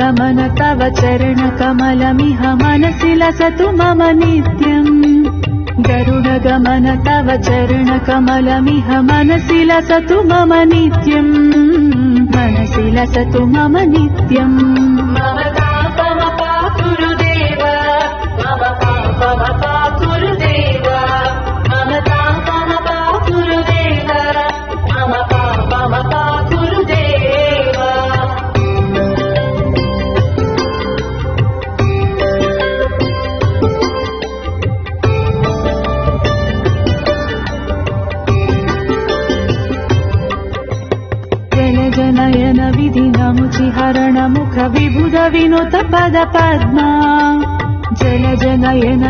गरुडगमन तव चरणकमलमिह मनसि लसतु मम नित्यम् गरुडगमन तव चरणकमलमिह मनसि लसतु मम नित्यम् मनसि लसतु मम नित्यम् मम पापमपा गुरुदेव मम पापमपा गुरुदेव मम पापमपा गुरुदेव मम पापमपा गुरुदेव जनयन विधिनमुचिहरण मुख विबुध विनुत पद पद्मा जल जनयन